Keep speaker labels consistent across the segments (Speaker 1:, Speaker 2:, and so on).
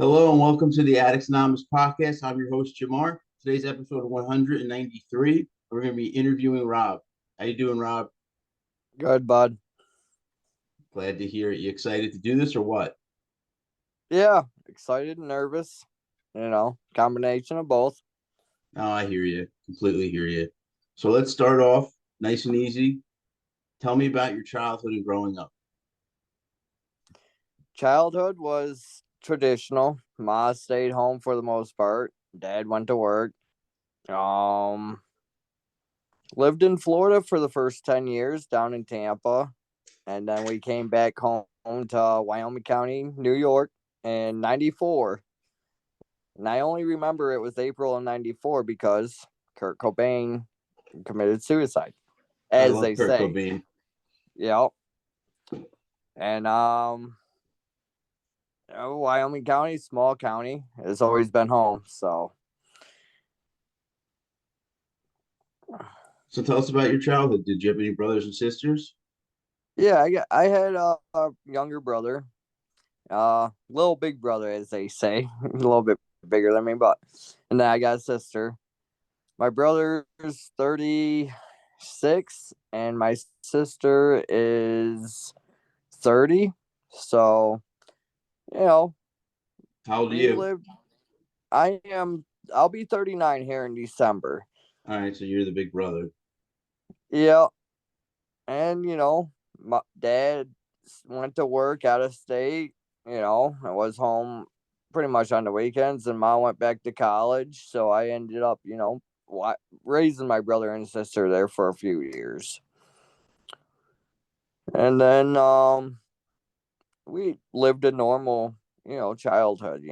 Speaker 1: Hello and welcome to the Addicts podcast. I'm your host Jamar. Today's episode 193. We're going to be interviewing Rob. How you doing, Rob?
Speaker 2: Good, bud.
Speaker 1: Glad to hear it. You excited to do this or what?
Speaker 2: Yeah, excited and nervous. Combination of both.
Speaker 1: Oh, I hear you. Completely hear you. So let's start off nice and easy. Tell me about your childhood and growing up.
Speaker 2: Childhood was traditional. Ma stayed home for the most part. Dad went to work. Um, Lived in Florida for the first 10 years down in Tampa. And then we came back home to Wyoming County, New York in 94. And I only remember it was April of 94 because Kurt Cobain committed suicide,
Speaker 1: I
Speaker 2: as
Speaker 1: love
Speaker 2: they
Speaker 1: Kurt
Speaker 2: say.
Speaker 1: Cobain.
Speaker 2: Yep. And Wyoming County, small county, has always been home. So
Speaker 1: So tell us about your childhood. Did you have any brothers and sisters?
Speaker 2: yeah, I had a younger brother, little big brother, as they say, a little bit bigger than me, but and then I got a sister. My brother's 36, and my sister is 30. So you know,
Speaker 1: How old are
Speaker 2: we
Speaker 1: you?
Speaker 2: lived. I am. I'll be 39 here in December.
Speaker 1: All right, so you're the big brother.
Speaker 2: Yeah, and my dad went to work out of state. I was home pretty much on the weekends, and mom went back to college. So I ended up, raising my brother and sister there for a few years, and then we lived a normal, childhood.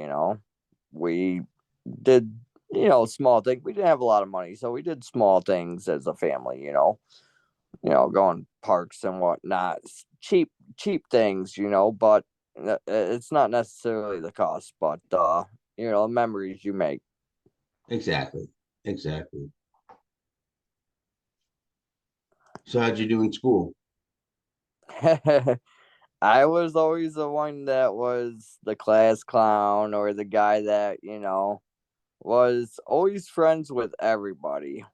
Speaker 2: We did, small things. We didn't have a lot of money, so we did small things as a family. Going parks and whatnot, cheap things, but it's not necessarily the cost, but memories you make.
Speaker 1: Exactly. Exactly. So how'd you do in school?
Speaker 2: I was always the one that was the class clown or the guy that, was always friends with everybody.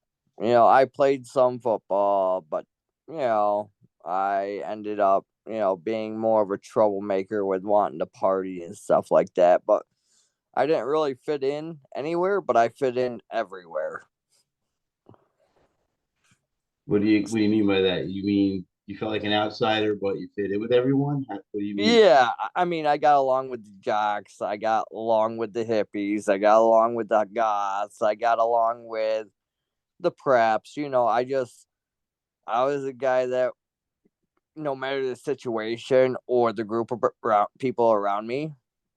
Speaker 2: I played some football, but you know, I ended up, being more of a troublemaker with wanting to party and stuff like that. But I didn't really fit in anywhere, but I fit in everywhere.
Speaker 1: What do you mean by that? You mean you felt like an outsider, but you fit in with everyone? What do you mean?
Speaker 2: Yeah, I mean, I got along with the jocks, I got along with the hippies, I got along with the goths, I got along with the preps. I was a guy that, no matter the situation or the group of people around me,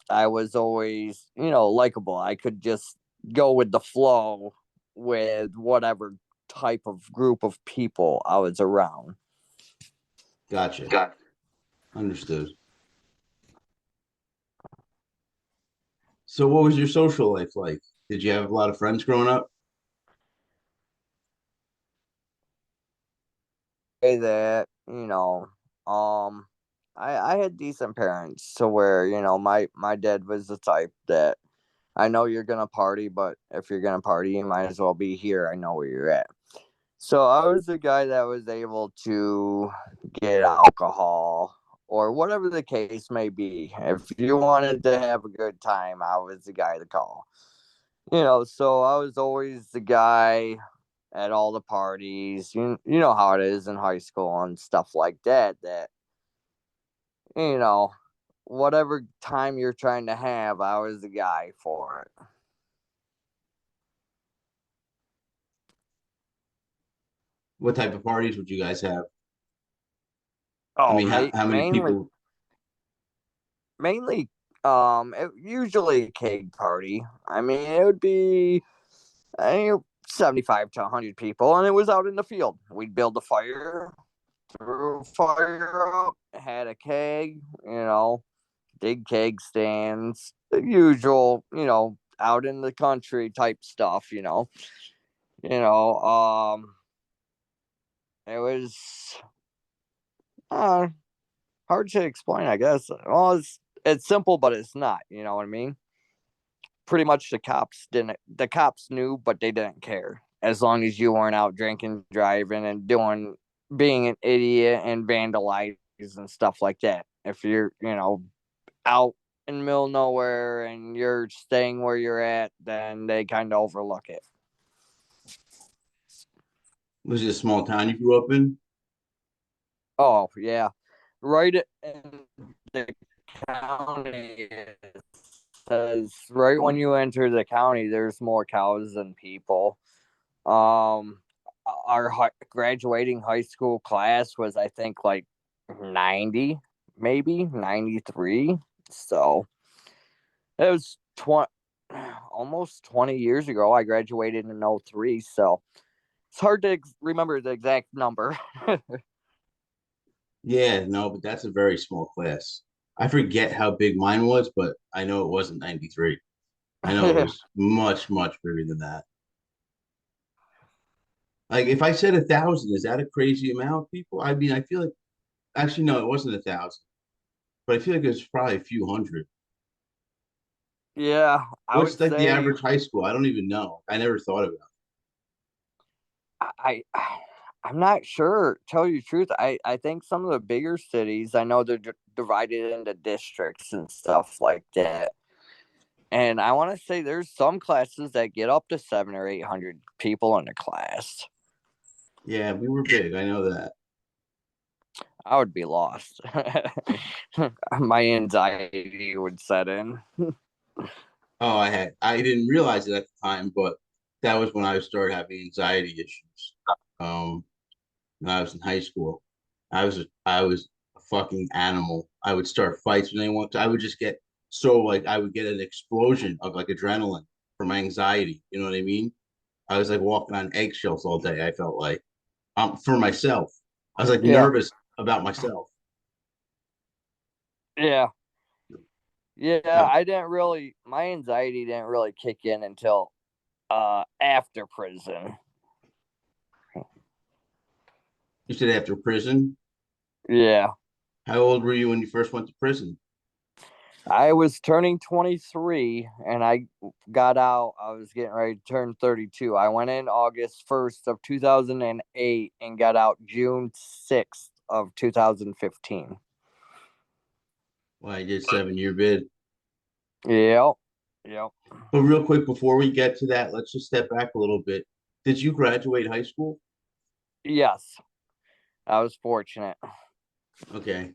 Speaker 2: I was always, likable. I could just go with the flow with whatever type of group of people I was around.
Speaker 1: Gotcha.
Speaker 2: Got
Speaker 1: Understood. So what was your social life like? Did you have a lot of friends growing up?
Speaker 2: that, um, I had decent parents to where, my dad was the type that I know you're gonna party, but if you're gonna party, you might as well be here. I know where you're at. So I was the guy that was able to get alcohol or whatever the case may be. If you wanted to have a good time, I was the guy to call. So I was always the guy at all the parties. You know how it is in high school and stuff like that. You know, whatever time you're trying to have, I was the guy for it.
Speaker 1: What type of parties would you guys have? I
Speaker 2: Oh,
Speaker 1: mean, how many
Speaker 2: mainly,
Speaker 1: people?
Speaker 2: mainly, usually a keg party. I mean, it would be 75 to 100 people, and it was out in the field. We'd build a fire, threw a fire up, had a keg, big keg stands, the usual, out in the country type stuff. You know, it was hard to explain, I guess. Well, it's simple, but it's not. You know what I mean? pretty much the cops knew, but they didn't care as long as you weren't out drinking, driving, and being an idiot and vandalizing and stuff like that. If you're, out in the middle of nowhere and you're staying where you're at, then they kind of overlook it.
Speaker 1: Was it a small town you grew up in?
Speaker 2: Oh yeah, right in the county. It says right when you enter the county, there's more cows than people. Um, our graduating high school class was, I think, like 90, maybe 93. So it was almost 20 years ago. I graduated in 03. So it's hard to remember the exact number.
Speaker 1: Yeah, no, but that's a very small class. I forget how big mine was, but I know it wasn't 93. I know it was much, much bigger than that. Like if I said 1,000, is that a crazy amount of people? I mean, I feel like actually no, it wasn't 1,000, but I feel like it was probably a few hundred.
Speaker 2: Yeah, I
Speaker 1: What's
Speaker 2: would
Speaker 1: like the
Speaker 2: say
Speaker 1: average high school? I don't even know. I never thought about
Speaker 2: I I'm not sure. Tell you the truth, I think some of the bigger cities, I know they're divided into districts and stuff like that. And I want to say there's some classes that get up to 700 or 800 people in a class.
Speaker 1: it. Yeah, we were big. I know that.
Speaker 2: I would be lost. My anxiety would set in.
Speaker 1: Oh, I didn't realize it at the time, but that was when I started having anxiety issues. Um, when I was in high school. I was a fucking animal. I would start fights when they want to. I would just get so like I would get an explosion of like adrenaline from my anxiety. You know what I mean? I was like walking on eggshells all day. I felt like for myself. I was like
Speaker 2: Yeah,
Speaker 1: nervous about myself.
Speaker 2: yeah, yeah.
Speaker 1: Uh,
Speaker 2: I didn't really. My anxiety didn't really kick in until after prison.
Speaker 1: you said after prison.
Speaker 2: Yeah,
Speaker 1: How old were you when you first went to prison?
Speaker 2: I was turning 23 and I got out. I was getting ready to turn 32. I went in August 1st of 2008 and got out June 6th of 2015.
Speaker 1: Well, I did 7 year bid.
Speaker 2: Yep. Yep.
Speaker 1: But real quick, before we get to that, let's just step back a little bit. Did you graduate high school?
Speaker 2: Yes. I was fortunate.
Speaker 1: Okay.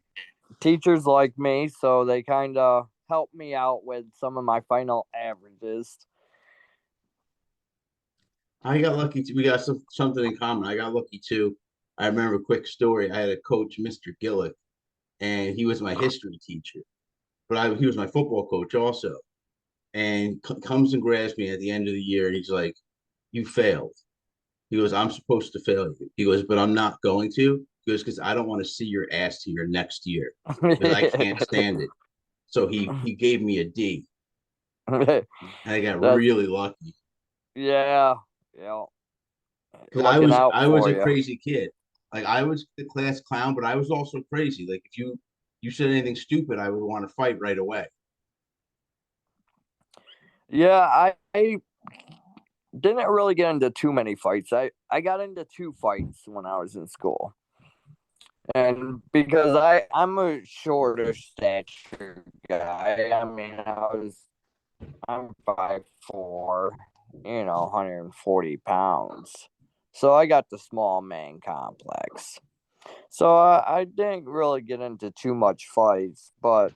Speaker 2: Teachers like me, so they kind of helped me out with some of my final averages.
Speaker 1: I got lucky too. We got something in common. I got lucky too. I remember a quick story. I had a coach, Mr. Gillick, and he was my history teacher, but he was my football coach also. And comes and grabs me at the end of the year, and he's like, "You failed." He goes, "I'm supposed to fail you." He goes, "But I'm not going to." He goes, "Because I don't want to see your ass here next year because I can't stand it." So he gave me a D, and I got
Speaker 2: That's
Speaker 1: really lucky
Speaker 2: yeah, yeah.
Speaker 1: because I
Speaker 2: Looking
Speaker 1: was
Speaker 2: out
Speaker 1: I was
Speaker 2: for
Speaker 1: a
Speaker 2: you.
Speaker 1: crazy kid. Like I was the class clown, but I was also crazy. Like if you said anything stupid, I would want to fight right away.
Speaker 2: Yeah, I didn't really get into too many fights. I got into two fights when I was in school. And because I'm a shorter stature guy. I mean, I'm 5'4", 140 pounds. So I got the small man complex. So I didn't really get into too much fights, but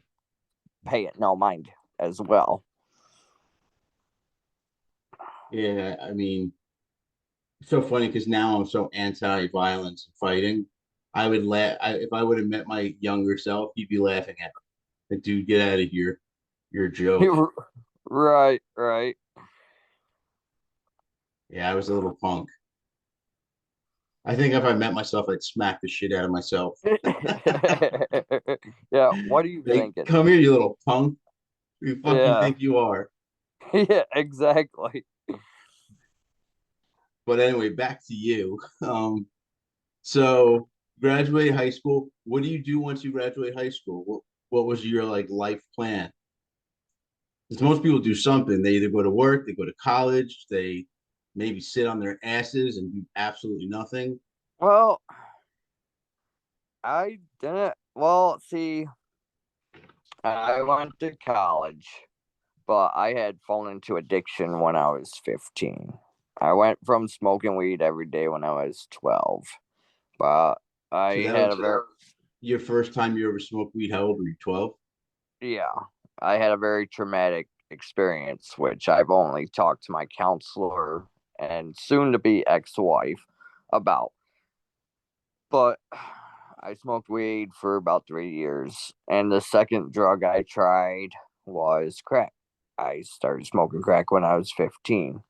Speaker 2: pay it no mind as well.
Speaker 1: Yeah, I mean, it's so funny because now I'm so anti-violence and fighting. I would laugh if I would have met my younger self. He'd be laughing at me. Like, dude, get out of here. You're a joke.
Speaker 2: Right, right.
Speaker 1: Yeah, I was a little punk. I think if I met myself, I'd smack the shit out of myself.
Speaker 2: Yeah, what are you
Speaker 1: Like,
Speaker 2: thinking?
Speaker 1: come here, you little punk. Who the fuck you
Speaker 2: Yeah,
Speaker 1: think you are?
Speaker 2: yeah, exactly.
Speaker 1: But anyway, back to you. So graduate high school. What do you do once you graduate high school? What was your like life plan? Because most people do something. They either go to work, they go to college, they maybe sit on their asses and do absolutely nothing.
Speaker 2: Well, I didn't. Well, see, I went to college, but I had fallen into addiction when I was 15. I went from smoking weed every day when I was 12, but
Speaker 1: So
Speaker 2: I
Speaker 1: that
Speaker 2: had a
Speaker 1: was
Speaker 2: very,
Speaker 1: your first time you ever smoked weed. How old were you? 12?
Speaker 2: yeah, I had a very traumatic experience, which I've only talked to my counselor and soon to be ex wife about. But I smoked weed for about 3 years, and the second drug I tried was crack. I started smoking crack when I was 15,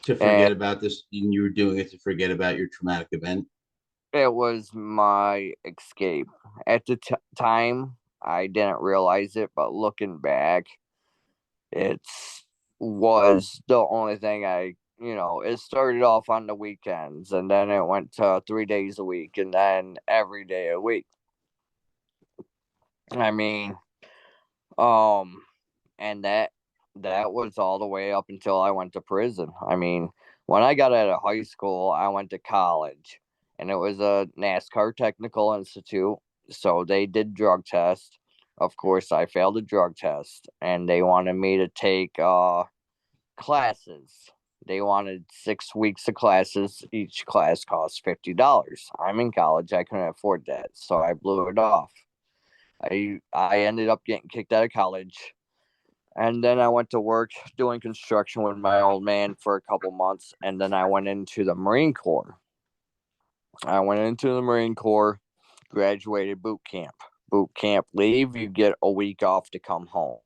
Speaker 1: To
Speaker 2: and
Speaker 1: forget about this, and you were doing it to forget about your traumatic event.
Speaker 2: it was my escape. At the time, I didn't realize it, but looking back, it's was the only thing it started off on the weekends, and then it went to 3 days a week, and then every day a week. I mean, um, and that was all the way up until I went to prison. I mean, when I got out of high school, I went to college, and it was a NASCAR Technical Institute. So they did drug tests. Of course, I failed the drug test, and they wanted me to take classes. They wanted 6 weeks of classes. Each class cost $50. I'm in college. I couldn't afford that, so I blew it off. I ended up getting kicked out of college, and then I went to work doing construction with my old man for a couple months, and then I went into the Marine Corps. I went into the Marine Corps, graduated boot camp. Boot camp leave, you get a week off to come home.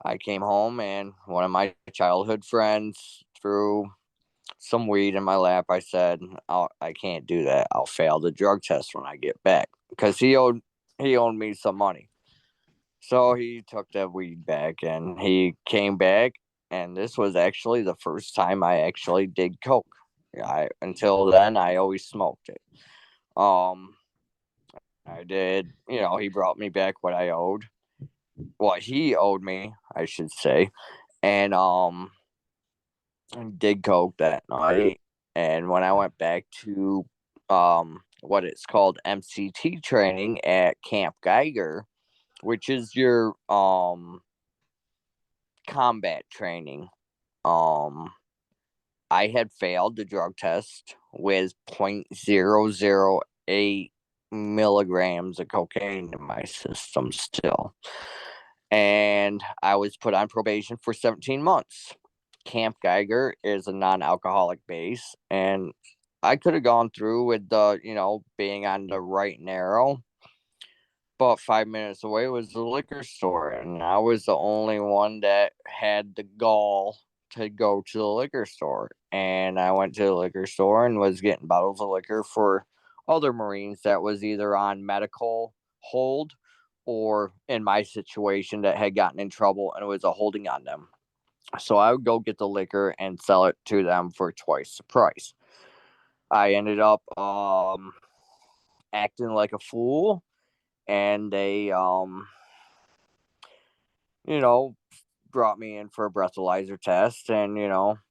Speaker 2: I came home, and one of my childhood friends threw some weed in my lap. I said, I can't do that. I'll fail the drug test when I get back, because he owed me some money. So he took the weed back, and he came back, and this was actually the first time I actually did coke. Until then I always smoked it. Um I did, he brought me back what he owed me, I should say. And did coke that night. And when I went back to what it's called MCT training at Camp Geiger, which is your combat training. Um, I had failed the drug test with 0.008 milligrams of cocaine in my system still. And I was put on probation for 17 months. Camp Geiger is a non alcoholic base. And I could have gone through with being on the right and narrow, but 5 minutes away was the liquor store, and I was the only one that had the gall to go to the liquor store. And I went to the liquor store and was getting bottles of liquor for other Marines that was either on medical hold, or in my situation that had gotten in trouble and it was a holding on them. So I would go get the liquor and sell it to them for twice the price. I ended up acting like a fool, and they you know brought me in for a breathalyzer test, and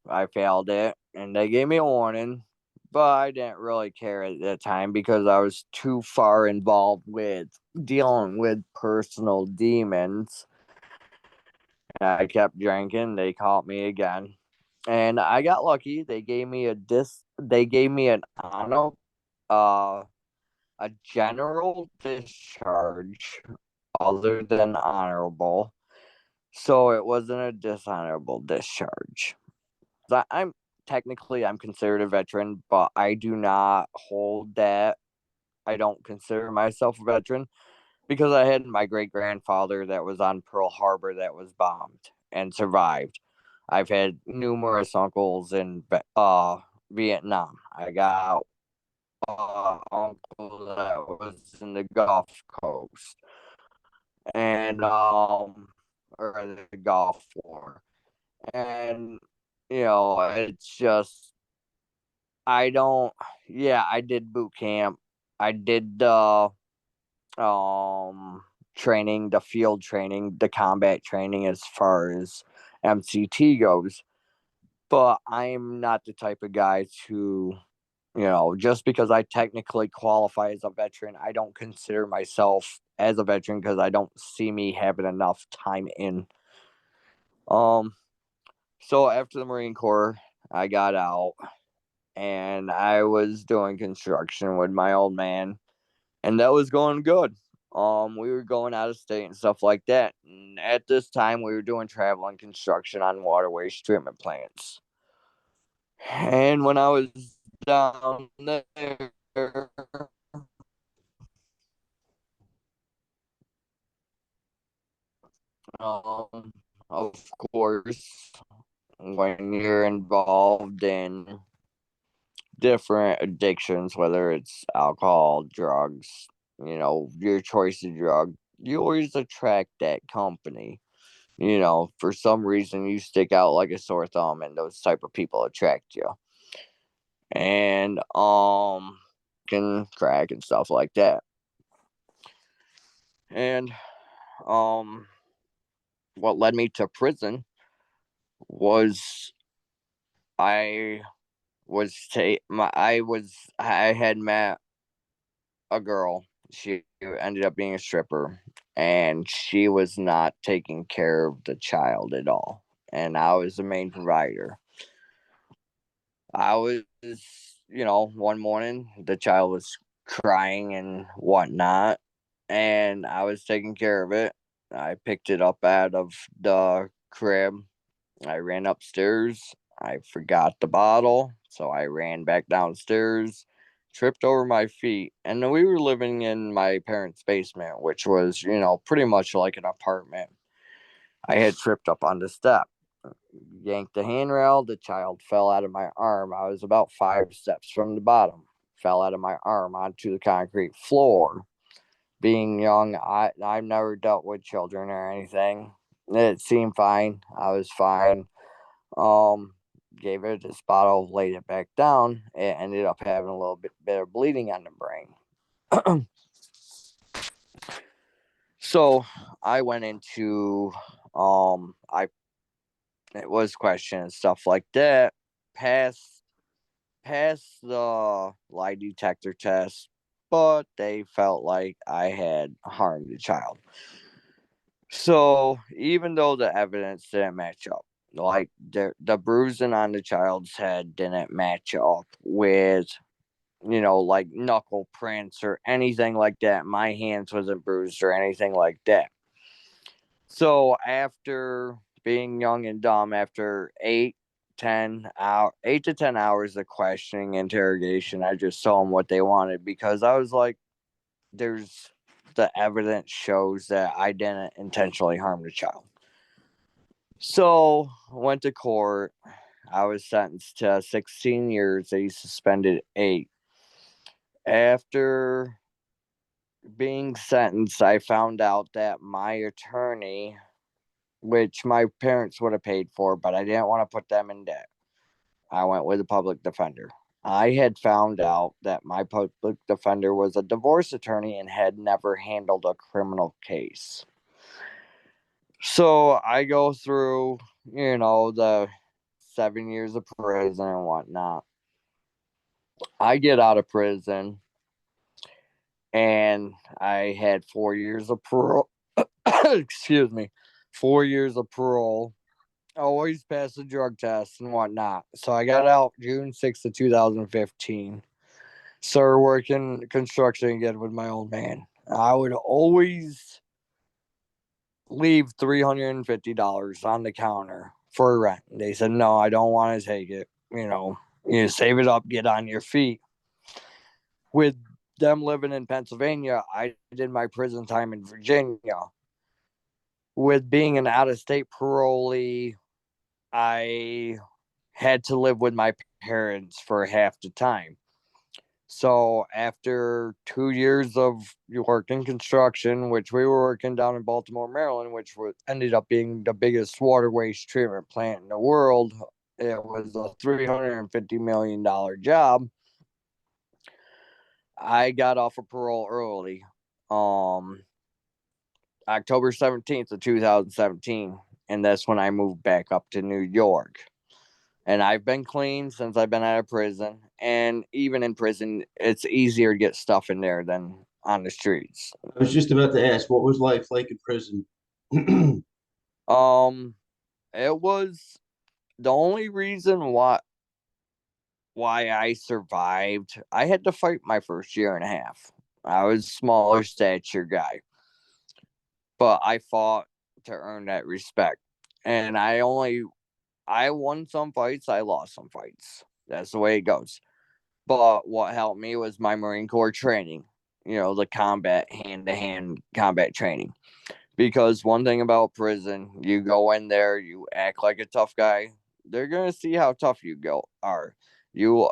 Speaker 2: I failed it, and they gave me a warning. But I didn't really care at that time because I was too far involved with dealing with personal demons. I kept drinking. They caught me again, and I got lucky. They gave me an uh a general discharge other than honorable. So it wasn't a dishonorable discharge. I'm considered a veteran, but I do not hold that. I don't consider myself a veteran because I had my great grandfather that was on Pearl Harbor that was bombed and survived. I've had numerous uncles in Vietnam. I got uncle that was in the Gulf Coast, and or the Gulf War. And it's just, I don't yeah, I did boot camp. I did um training, the field training, the combat training as far as MCT goes. But I'm not the type of guy to, just because I technically qualify as a veteran, I don't consider myself as a veteran because I don't see me having enough time in. So after the Marine Corps, I got out and I was doing construction with my old man, and that was going good. We were going out of state and stuff like that. And at this time, we were doing travel and construction on water waste treatment plants. And when I was down there, of course, when you're involved in different addictions, whether it's alcohol, drugs, your choice of drug, you always attract that company. For some reason you stick out like a sore thumb and those type of people attract you. And can crack and stuff like that. And um what led me to prison was I I had met a girl. She ended up being a stripper, and she was not taking care of the child at all. And I was the main provider. I was, one morning the child was crying and whatnot, and I was taking care of it. I picked it up out of the crib. I ran upstairs. I forgot the bottle, so I ran back downstairs, tripped over my feet, and then we were living in my parents' basement, which was, pretty much like an apartment. I had tripped up on the step, yanked the handrail. The child fell out of my arm. I was about 5 steps from the bottom, fell out of my arm onto the concrete floor. Being young, I've never dealt with children or anything. It seemed fine. I was fine. Um, Gave it this bottle, laid it back down. It ended up having a little bit of bleeding on the brain. So I went into I it was questioned and stuff like that. Passed passed the lie detector test, but they felt like I had harmed the child. So even though the evidence didn't match up, like the bruising on the child's head didn't match up with, like knuckle prints or anything like that. My hands wasn't bruised or anything like that. So after being young and dumb, after 8 to 10 hours of questioning, interrogation, I just told them what they wanted because I was like, there's the evidence shows that I didn't intentionally harm the child. So went to court. I was sentenced to 16 years. They suspended 8. After being sentenced, I found out that my attorney, which my parents would have paid for, but I didn't want to put them in debt. I went with a public defender. I had found out that my public defender was a divorce attorney and had never handled a criminal case. So I go through, the 7 years of prison and whatnot. I get out of prison and I had 4 years of parole. Excuse me, 4 years of parole. Always pass the drug test and whatnot. So I got out June 6th of 2015. Started working construction again with my old man. I would always leave $350 on the counter for rent. They said, no, I don't want to take it. You save it up, get on your feet. With them living in Pennsylvania, I did my prison time in Virginia. With being an out of state parolee, I had to live with my parents for half the time. So after 2 years of working construction, which we were working down in Baltimore, Maryland, which ended up being the biggest water waste treatment plant in the world, it was a $350 million job. I got off of parole early. October 17th of 2017, and that's when I moved back up to New York. And I've been clean since I've been out of prison. And even in prison, it's easier to get stuff in there than on the streets.
Speaker 1: I was just about to ask, what was life like in prison?
Speaker 2: Um, it was the only reason why I survived. I had to fight my first year and a half. I was a smaller stature guy, but I fought to earn that respect. And I won some fights, I lost some fights. That's the way it goes. But what helped me was my Marine Corps training, the combat, hand to hand combat training. Because one thing about prison, you go in there, you act like a tough guy. They're gonna see how tough are. You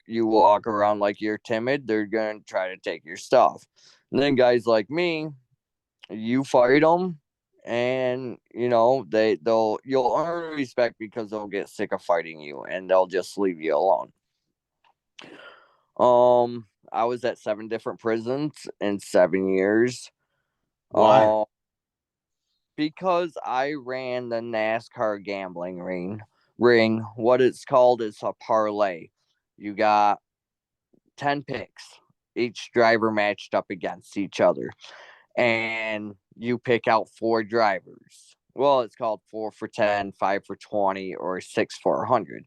Speaker 2: you walk around like you're timid, they're gonna try to take your stuff. And then guys like me, you fight them, and you'll earn respect because they'll get sick of fighting you and they'll just leave you alone. I was at 7 different prisons in 7 years.
Speaker 1: Why?
Speaker 2: Because I ran the NASCAR gambling ring. What it's called is a parlay. You got 10 picks, each driver matched up against each other, and you pick out 4 drivers. Well, it's called 4 for 10, 5 for 20, or 6 for 100,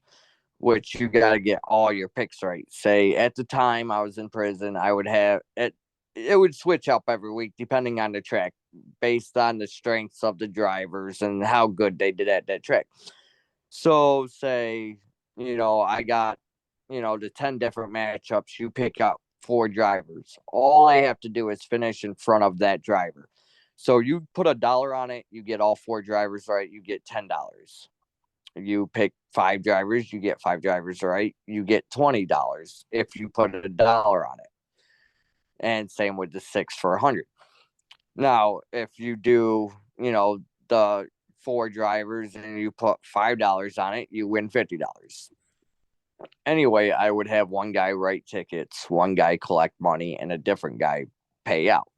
Speaker 2: which you got to get all your picks right. Say at the time I was in prison, I would have it. It would switch up every week depending on the track, based on the strengths of the drivers and how good they did at that track. So, say, I got, the 10 different matchups. You pick up 4 drivers. All I have to do is finish in front of that driver. So, you put $1 on it, you get all 4 drivers right, you get $10. You pick 5 drivers, you get 5 drivers right, you get $20 if you put $1 on it. And same with the 6 for 100. Now, if you do, the 4 drivers and you put $5 on it, you win $50. Anyway, I would have one guy write tickets, one guy collect money, and a different guy pay out.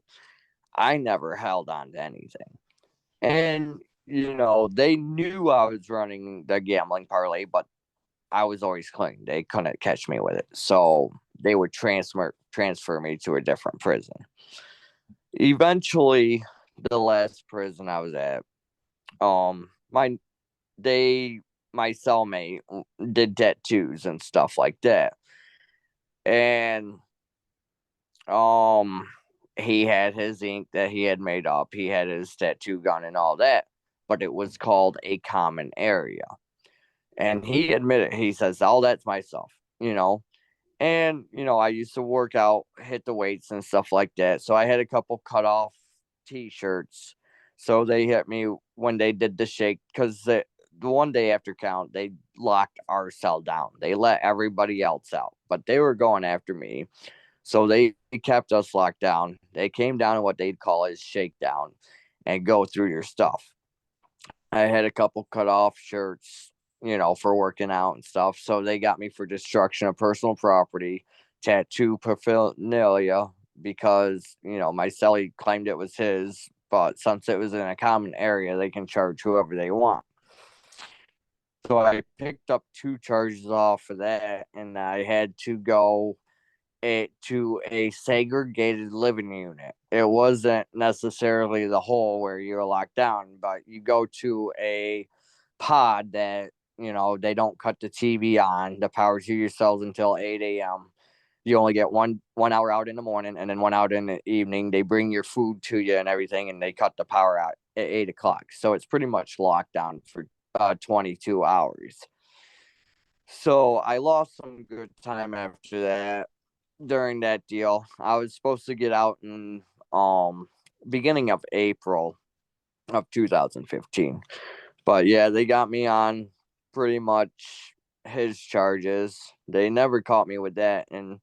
Speaker 2: I never held on to anything. And, they knew I was running the gambling parlay, but I was always clean. They couldn't catch me with it. So they would transfer me to a different prison. Eventually, the last prison I was at, my they my cellmate did tattoos and stuff like that. And he had his ink that he had made up. He had his tattoo gun and all that, but it was called a common area. And he admitted, he says, "Oh, that's myself," you know. And, I used to work out, hit the weights and stuff like that. So I had a couple cut off t-shirts. So they hit me when they did the shake, because the one day after count, they locked our cell down. They let everybody else out, but they were going after me. So they kept us locked down. They came down to what they'd call a shakedown and go through your stuff. I had a couple cut off shirts, for working out and stuff. So they got me for destruction of personal property, tattoo paraphernalia, because, my cellie claimed it was his, but since it was in a common area, they can charge whoever they want. So I picked up 2 charges off of that, and I had to go to a segregated living unit. It wasn't necessarily the hole where you're locked down, but you go to a pod that, they don't cut the TV on, the power to your cells until 8 a.m. You only get one hour out in the morning and then 1 hour in the evening. They bring your food to you and everything, and they cut the power out at 8 o'clock. So it's pretty much locked down for 22 hours. So I lost some good time after that. During that deal, I was supposed to get out in beginning of April of 2015. But yeah, they got me on pretty much his charges. They never caught me with that. And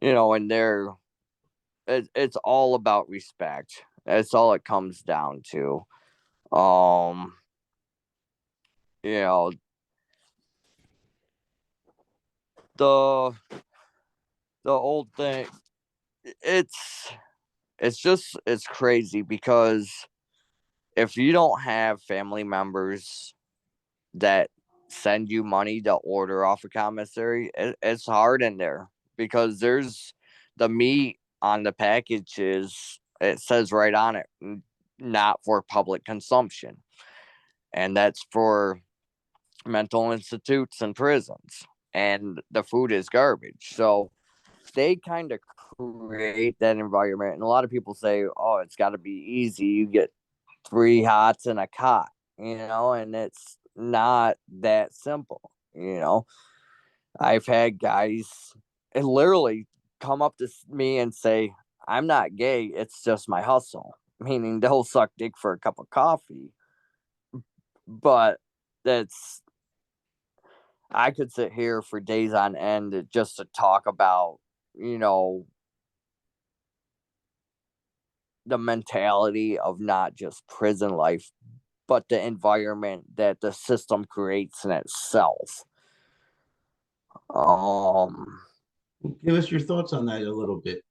Speaker 2: and it's all about respect. That's all it comes down to. Um, you know, the old thing, it's it's crazy because if you don't have family members that send you money to order off a commissary, it's hard in there because there's the meat on the packages. It says right on it, not for public consumption, and that's for mental institutes and prisons. And the food is garbage. So they kind of create that environment. And a lot of people say, oh, it's got to be easy. You get three hots and a cot, and it's not that simple. I've had guys literally come up to me and say, I'm not gay. It's just my hustle, meaning they'll suck dick for a cup of coffee. But that's, I could sit here for days on end just to talk about, you know, the mentality of not just prison life, but the environment that the system creates in itself. Um,
Speaker 1: Give us your thoughts on that a little bit.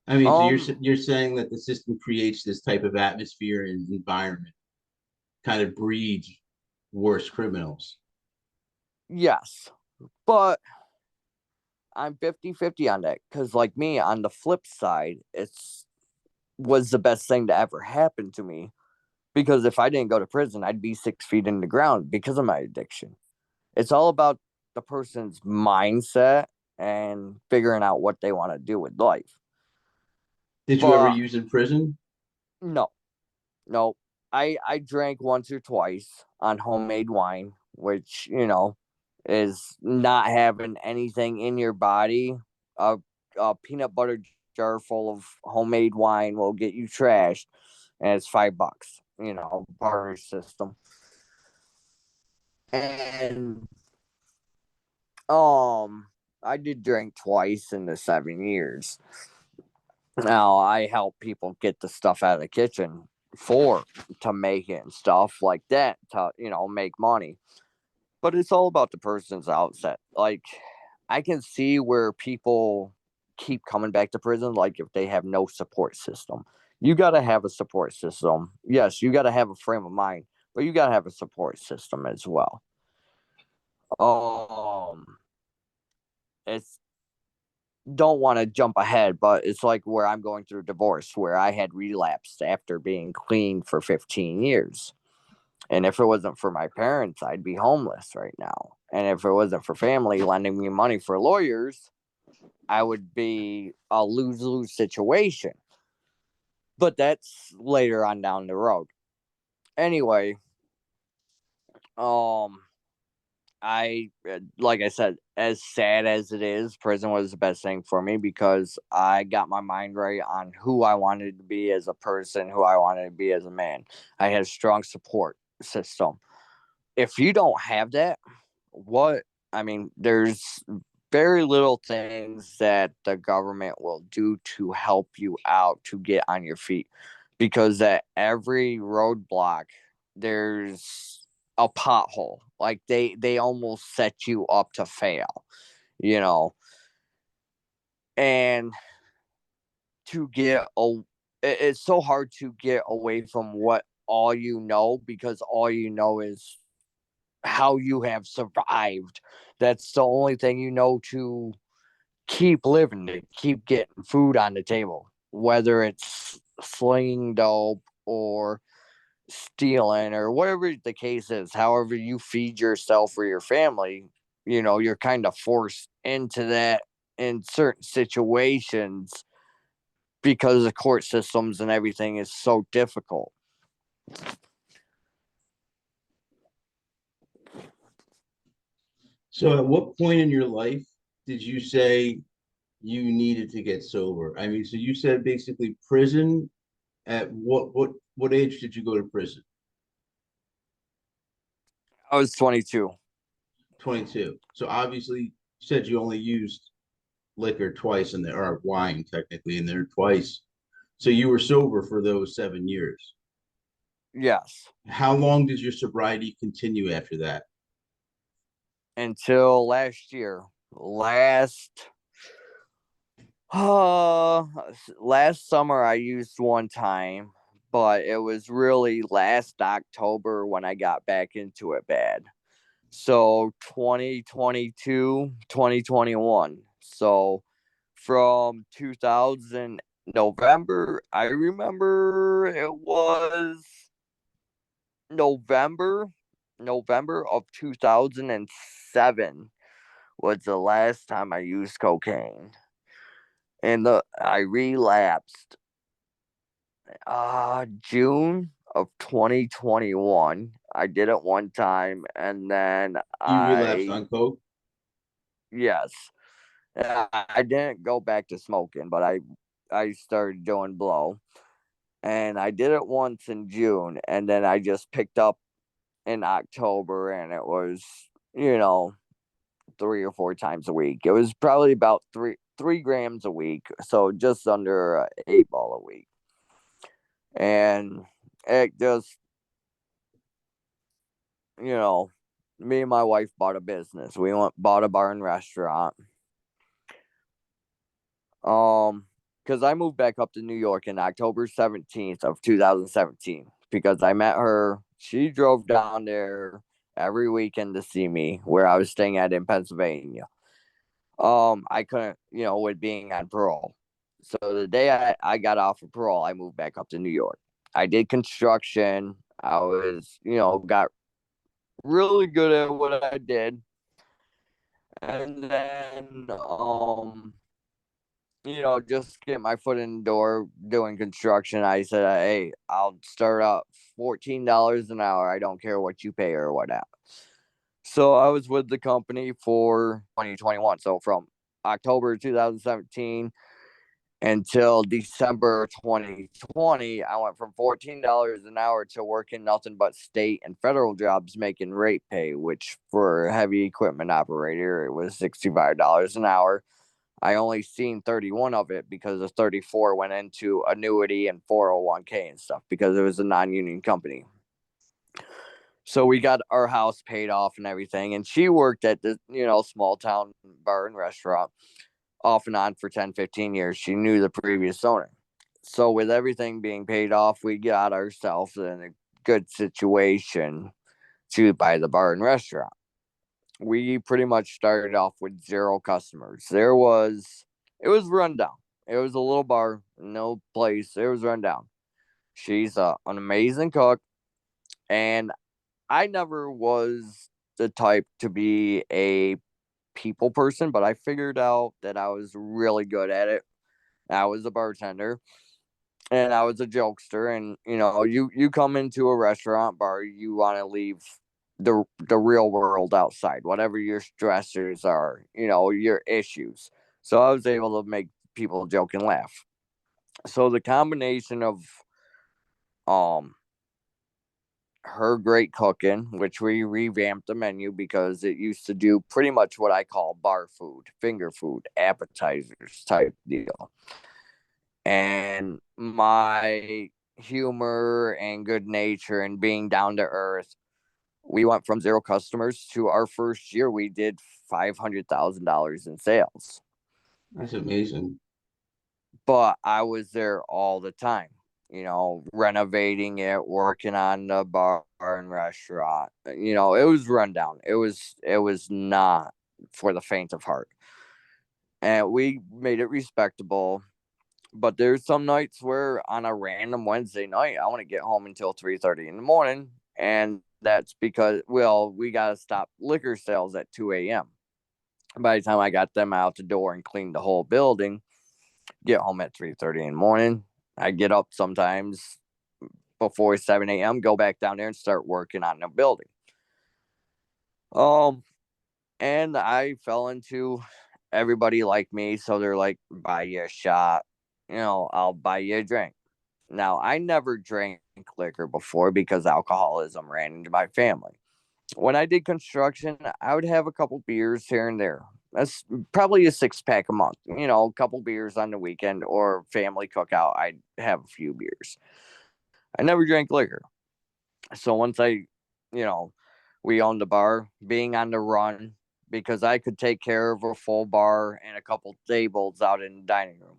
Speaker 1: I mean, so
Speaker 2: um,
Speaker 1: you're saying that the system creates this type of atmosphere and environment, kind of breeds worse criminals.
Speaker 2: yes, but I'm 50-50 on that because, like me, on the flip side, it's was the best thing to ever happen to me because if I didn't go to prison, I'd be 6 feet in the ground because of my addiction. It's all about the person's mindset and figuring out what they want to do with life.
Speaker 1: Did you ever
Speaker 2: But
Speaker 1: use in prison?
Speaker 2: no, no, I drank once or twice on homemade wine, which is not having anything in your body. A peanut butter jar full of homemade wine will get you trashed, and it's $5. Barter system. And I did drink twice in the 7 years. Now I help people get the stuff out of the kitchen for to make it and stuff like that to make money. But it's all about the person's outset. Like I can see where people keep coming back to prison, like if they have no support system. You got to have a support system. Yes, you got to have a frame of mind, but you got to have a support system as well. Um, it's don't want to jump ahead, but it's like where I'm going through divorce, where I had relapsed after being clean for 15 years. And if it wasn't for my parents, I'd be homeless right now. And if it wasn't for family lending me money for lawyers, I would be a lose lose situation. But that's later on down the road. Anyway, um, like I said, as sad as it is, prison was the best thing for me because I got my mind right on who I wanted to be as a person, who I wanted to be as a man. I had a strong support system. If you don't have that, what I mean, there's very little things that the government will do to help you out to get on your feet because at every roadblock there's a pothole. Like they almost set you up to fail, you know. And to get a it's so hard to get away from what all you know because all you know is how you have survived. That's the only thing you know to keep living, to keep getting food on the table, whether it's slinging dope or stealing or whatever the case is. However, you feed yourself or your family, you're kind of forced into that in certain situations because the court systems and everything is so difficult.
Speaker 1: So at what point in your life did you say you needed to get sober? I mean, so you said basically prison. At what age did you go to prison?
Speaker 2: I was 22.
Speaker 1: 22. So obviously you said you only used liquor twice in there, or wine technically in there twice. So you were sober for those 7 years.
Speaker 2: Yes.
Speaker 1: How long did your sobriety continue after that?
Speaker 2: Until last year. Uh last summer I used one time, but it was really last October when I got back into it bad. So 2022, 2021. So from 2000 November, I remember it was November, November of 2007 was the last time I used cocaine. And I relapsed June of 2021. I did it one time and then
Speaker 1: You relapsed on coke?
Speaker 2: yes. I didn't go back to smoking, but I started doing blow. And I did it once in June and then I just picked up in October and it was, you know, 3 or 4 times a week. It was probably about 3 grams a week, so just under 8 ball a week. And it just, you know, me and my wife bought a business. We bought a bar and restaurant. Because I moved back up to New York in October 17th of 2017 because I met her. She drove down there every weekend to see me where I was staying at in Pennsylvania. I couldn't, with being on parole. So the day I got off of parole, I moved back up to New York. I did construction. I was, got really good at what I did. And then, just get my foot in the door doing construction. I said, hey, I'll start out $14 an hour. I don't care what you pay or whatever. So I was with the company for 2021. So from October 2017 until December 2020, I went from $14 an hour to working nothing but state and federal jobs making rate pay, which for a heavy equipment operator, it was $65 an hour. I only seen 31 of it because the 34 went into annuity and 401k and stuff because it was a non-union company. So we got our house paid off and everything. And she worked at the, small town bar and restaurant off and on for 10, 15 years. She knew the previous owner. So with everything being paid off, we got ourselves in a good situation to buy the bar and restaurant. We pretty much started off with 0 customers. It was rundown. It was a little bar, no place. It was rundown. She's an amazing cook. And I never was the type to be a people person, but I figured out that I was really good at it. I was a bartender and I was a jokester. And you come into a restaurant bar, you want to leave the real world outside, whatever your stressors are, your issues. So I was able to make people joke and laugh. So the combination of um her great cooking, which we revamped the menu because it used to do pretty much what I call bar food, finger food, appetizers type deal. And my humor and good nature and being down to earth, we went from 0 customers to our first year, we did $500,000 in sales.
Speaker 1: That's amazing.
Speaker 2: But I was there all the time, renovating it, working on the bar and restaurant. It was rundown. It was not for the faint of heart. And we made it respectable. But there's some nights where on a random Wednesday night, I want to get home until 3:30 in the morning. And that's because, well, we got to stop liquor sales at 2 a.m. By the time I got them out the door and cleaned the whole building, get home at 3:30 in the morning. I get up sometimes before 7 a.m., go back down there and start working on the building. And I fell into everybody like me. So they're like, buy you a shot, I'll buy you a drink. Now, I never drank liquor before because alcoholism ran into my family. When I did construction, I would have a couple beers here and there. That's probably a 6-pack a month, a couple beers on the weekend or family cookout. I'd have a few beers. I never drank liquor. So once we owned a bar, being on the run, because I could take care of a full bar and a couple tables out in the dining room.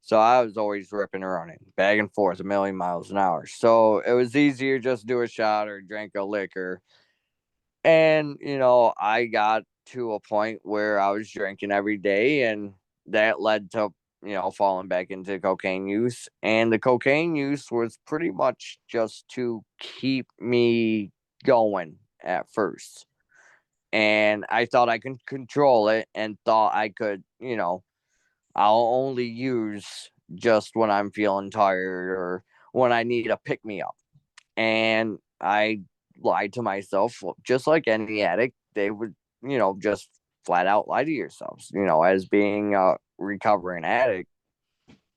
Speaker 2: So I was always ripping and running, back and forth a million miles an hour. So it was easier just to do a shot or drink a liquor. And, I got to a point where I was drinking every day, and that led to, falling back into cocaine use. And the cocaine use was pretty much just to keep me going at first. And I thought I could control it and thought I could, I'll only use just when I'm feeling tired or when I need a pick me up. And I lied to myself, just like any addict. They would, just flat out lie to yourselves. As being a recovering addict,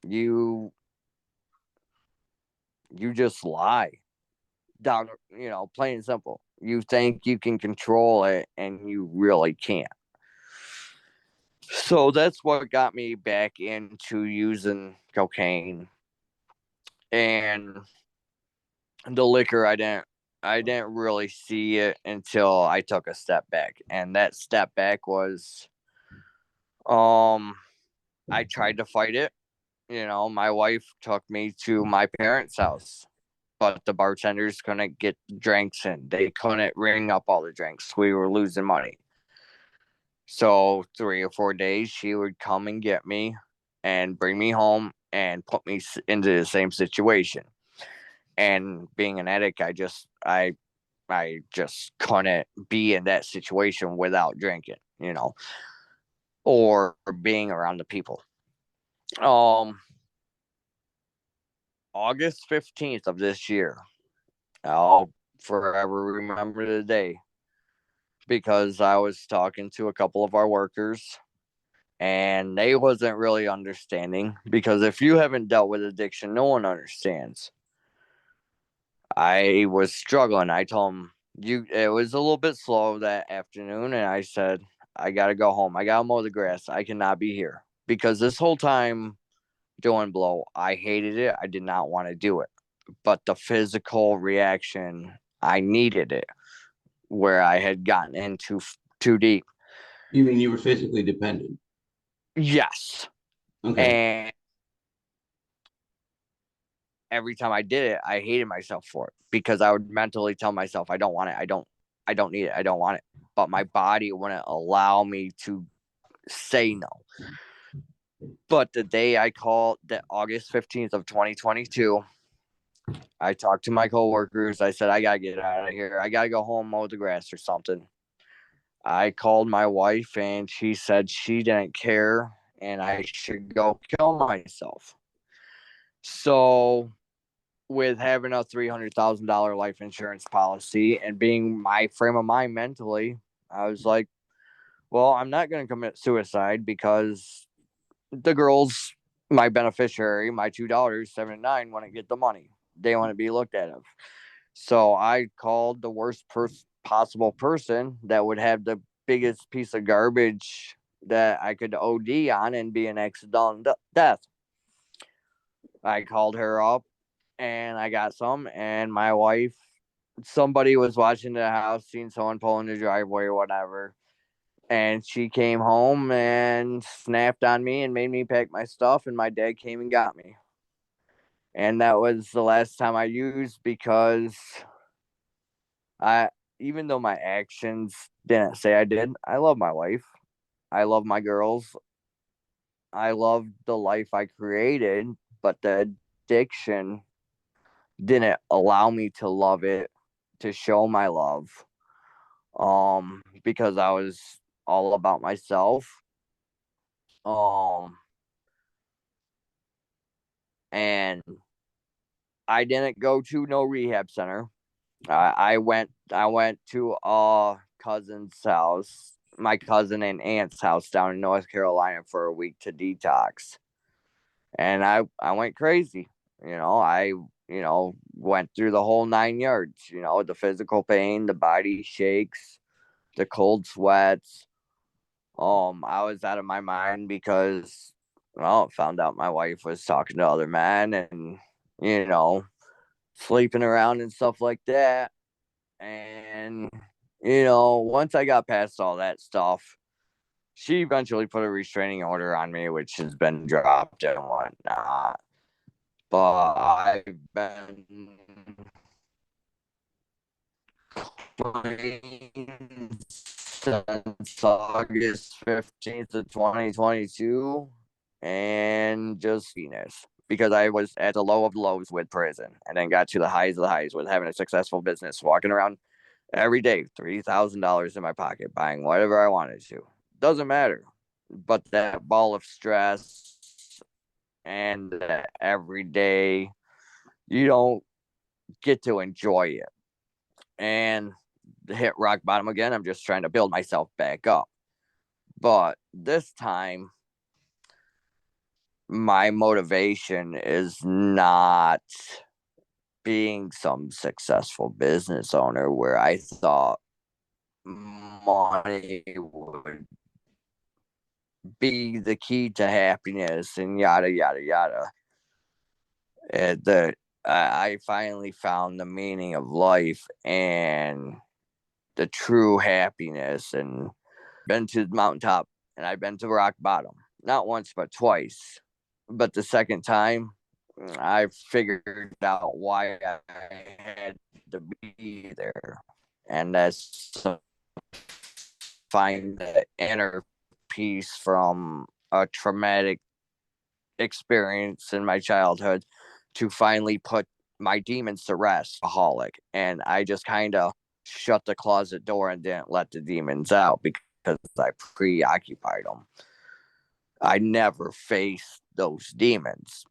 Speaker 2: you you just lie down. Plain and simple. You think you can control it, and you really can't. So that's what got me back into using cocaine. And the liquor, I didn't really see it until I took a step back. And that step back was, um I tried to fight it. My wife took me to my parents' house, but the bartenders couldn't get drinks in. They couldn't ring up all the drinks. We were losing money. So 3 or 4 days she would come and get me and bring me home and put me into the same situation. And being an addict, I just couldn't be in that situation without drinking, or being around the people. Um, August 15th of this year, I'll forever remember the day, because I was talking to a couple of our workers, and they wasn't really understanding, because if you haven't dealt with addiction, no one understands. I was struggling. I told them, it was a little bit slow that afternoon, and I said, I gotta go home. I gotta mow the grass. I cannot be here, because this whole time doing blow, I hated it. I did not want to do it, but the physical reaction, I needed it, where I had gotten into too deep.
Speaker 1: You mean you were physically dependent?
Speaker 2: Yes,
Speaker 1: Okay.
Speaker 2: and every time I did it, I hated myself for it, because I would mentally tell myself, I don't want it. I don't need it. I don't want it. But my body wouldn't allow me to say no. But the day I called, that August 15th of 2022, I talked to my coworkers. I said, I gotta get out of here. I gotta go home, mow the grass or something. I called my wife, and she said she didn't care and I should go kill myself. So, with having a $300,000 life insurance policy and being my frame of mind mentally, I was like, well, I'm not going to commit suicide, because the girls, my beneficiary, my two daughters, 7 and 9, want to get the money. They want to be looked at. So I called the worst possible person that would have the biggest piece of garbage that I could OD on and be an accidental death. I called her up, and I got some. And my wife, somebody was watching the house, seen someone pull in the driveway or whatever. And she came home and snapped on me and made me pack my stuff. And my dad came and got me. And that was the last time I used, because I, even though my actions didn't say I did, I love my wife. I love my girls. I love the life I created, but the addiction didn't allow me to love it, to show my love. Because I was all about myself. Um, and I didn't go to no rehab center. I went to a cousin's house, my cousin and aunt's house down in North Carolina, for a week to detox. And I went crazy. Went through the whole 9 yards, the physical pain, the body shakes, the cold sweats. I was out of my mind, because, well, found out my wife was talking to other men, and, you know, sleeping around and stuff like that. And, once I got past all that stuff, she eventually put a restraining order on me, which has been dropped and whatnot. But I've been clean since August 15th of 2022, and just Venus, because I was at the low of lows with prison and then got to the highs of the highs with having a successful business, walking around every day, $3,000 in my pocket, buying whatever I wanted to. Doesn't matter. But that ball of stress and that every day, you don't get to enjoy it. And hit rock bottom again. I'm just trying to build myself back up. But this time, my motivation is not being some successful business owner where I thought money would be the key to happiness and yada yada yada. I finally found the meaning of life and the true happiness, and been to the mountaintop and I've been to rock bottom, not once but twice. But the second time, I figured out why I had to be there, and that's to find the inner peace from a traumatic experience in my childhood to finally put my demons to rest. Alcoholic, and I just kind of shut the closet door and didn't let the demons out because I preoccupied them. I never faced those demons.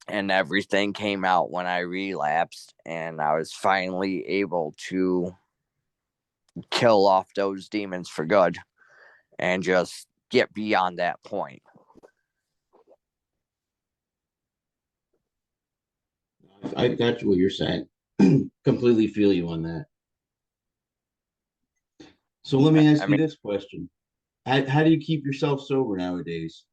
Speaker 2: And everything came out when I relapsed, and I was finally able to kill off those demons for good and just get beyond that point.
Speaker 1: I got you what you're saying. Completely feel you on that. So let me
Speaker 2: I
Speaker 1: ask you
Speaker 2: mean,
Speaker 1: this question. How do you keep yourself sober nowadays?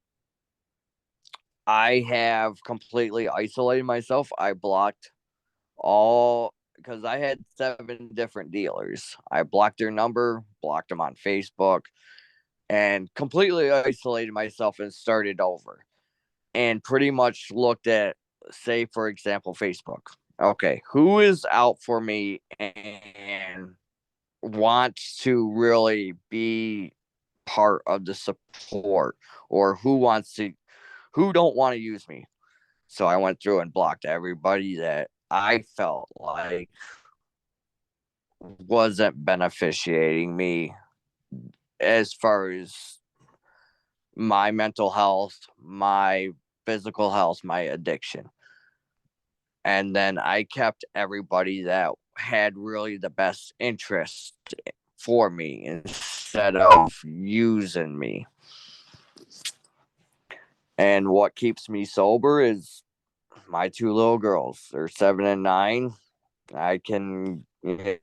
Speaker 2: I have completely isolated myself. I blocked all because I had 7 different dealers. I blocked their number, blocked them on Facebook, and completely isolated myself and started over. And pretty much looked at, say, for example, Facebook. Okay, who is out for me and wants to really be part of the support, or who don't want to use me. So I went through and blocked everybody that I felt like wasn't beneficiating me as far as my mental health, my physical health, my addiction. And then I kept everybody that had really the best interest for me instead of using me. And what keeps me sober is my 2 little girls. They're 7 and 9. I can, if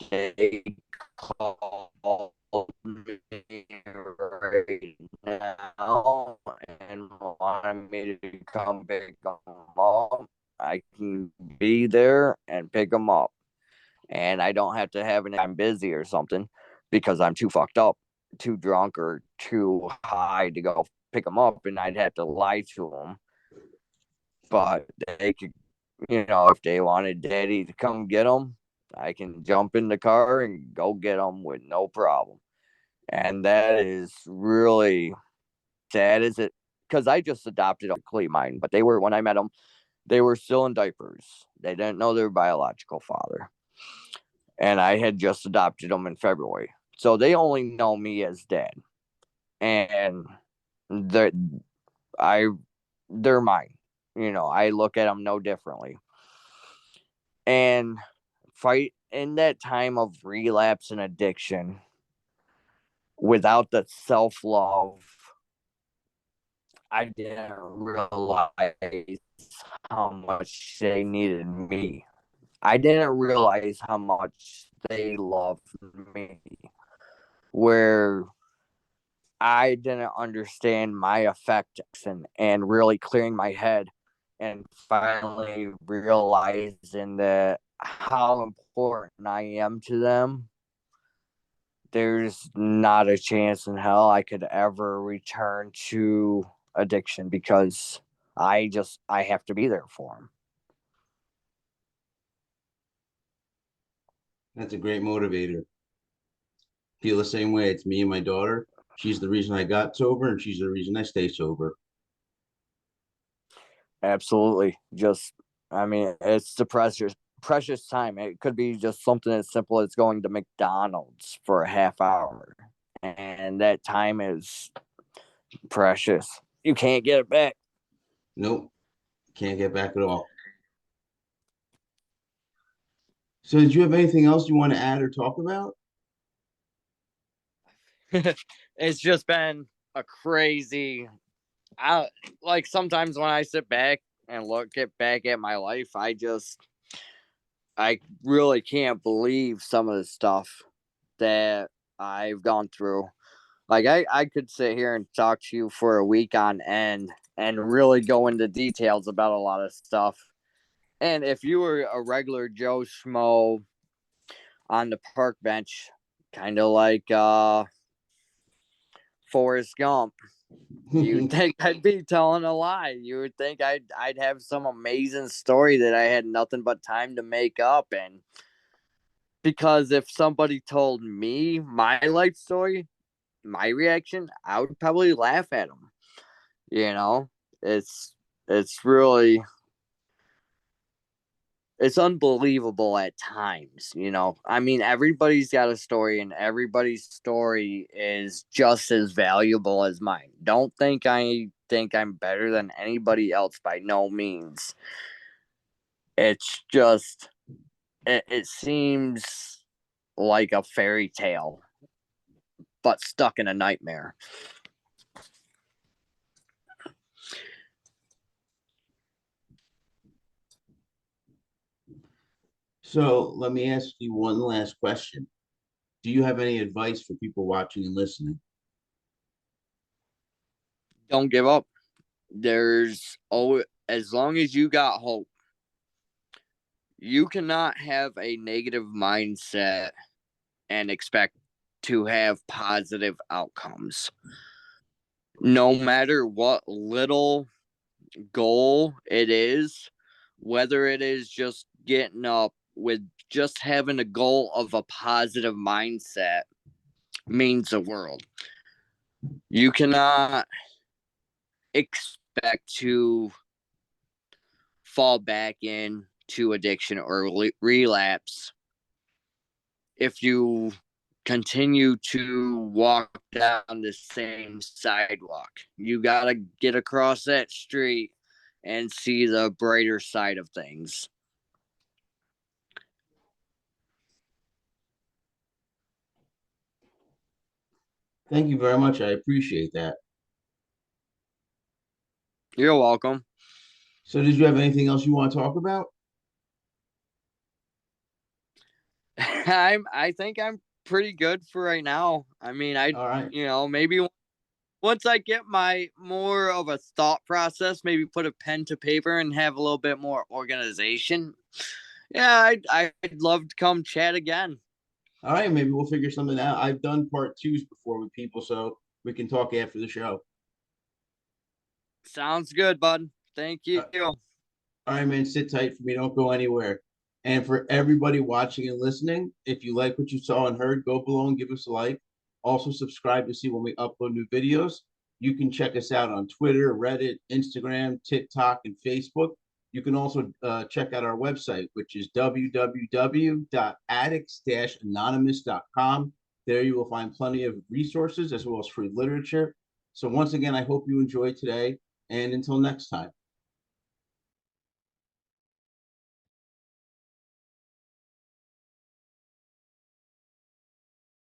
Speaker 2: they call me right now and want me to come pick them up, I can be there and pick them up. And I don't have to have I'm busy or something because I'm too fucked up, too drunk, or too high to go pick them up, and I'd have to lie to them. But they could, if they wanted daddy to come get them, I can jump in the car and go get them with no problem. And that is really sad, is it? Because I just adopted a Clee mine, but they were, when I met them, they were still in diapers. They didn't know their biological father. And I had just adopted them in February. So they only know me as dad. And they're, I, they're mine. I look at them no differently. And fight in that time of relapse and addiction without the self love, I didn't realize how much they needed me. I didn't realize how much they loved me. Where I didn't understand my effect, and really clearing my head and finally realizing that how important I am to them, there's not a chance in hell I could ever return to addiction because I have to be there for him.
Speaker 1: That's a great motivator. Feel the same way. It's me and my daughter. She's the reason I got sober, and she's the reason I stay sober.
Speaker 2: Absolutely. Just, I mean, it's the precious time. It could be just something as simple as going to McDonald's for a half hour, and that time is precious. You can't get it back.
Speaker 1: Nope, can't get back at all. So, did you have anything else you want to add or talk about?
Speaker 2: It's just been a crazy. I like sometimes when I sit back and back at my life, I really can't believe some of the stuff that I've gone through. Like I could sit here and talk to you for a week on end and really go into details about a lot of stuff. And if you were a regular Joe Schmo on the park bench, kind of like Forrest Gump, you'd think I'd be telling a lie. You would think I'd have some amazing story that I had nothing but time to make up. And because if somebody told me my life story, my reaction, I would probably laugh at them. You know, it's really it's unbelievable at times. I mean, everybody's got a story, and everybody's story is just as valuable as mine. Don't think I think I'm better than anybody else, by no means. It's just it seems like a fairy tale but stuck in a nightmare.
Speaker 1: So, let me ask you one last question. Do you have any advice for people watching and listening?
Speaker 2: Don't give up. There's always, as long as you got hope, you cannot have a negative mindset and expect to have positive outcomes. No matter what little goal it is, whether it is just getting up with just having a goal of a positive mindset, means the world. You cannot expect to fall back into addiction or relapse if you continue to walk down the same sidewalk. You got to get across that street and see the brighter side of things.
Speaker 1: Thank you very much. I appreciate that.
Speaker 2: You're welcome.
Speaker 1: So, did you have anything else you want to talk about?
Speaker 2: I think I'm pretty good for right now. I mean,
Speaker 1: All right.
Speaker 2: maybe once I get my more of a thought process, maybe put a pen to paper and have a little bit more organization. Yeah, I'd love to come chat again.
Speaker 1: All right. Maybe we'll figure something out. I've done part twos before with people, so we can talk after the show.
Speaker 2: Sounds good, bud. Thank you.
Speaker 1: All right, man. Sit tight for me. Don't go anywhere. And for everybody watching and listening, if you like what you saw and heard, go below and give us a like. Also, subscribe to see when we upload new videos. You can check us out on Twitter, Reddit, Instagram, TikTok, and Facebook. You can also check out our website, which is www.addicts-anonymous.com. There you will find plenty of resources as well as free literature. So once again, I hope you enjoyed today. And until next time.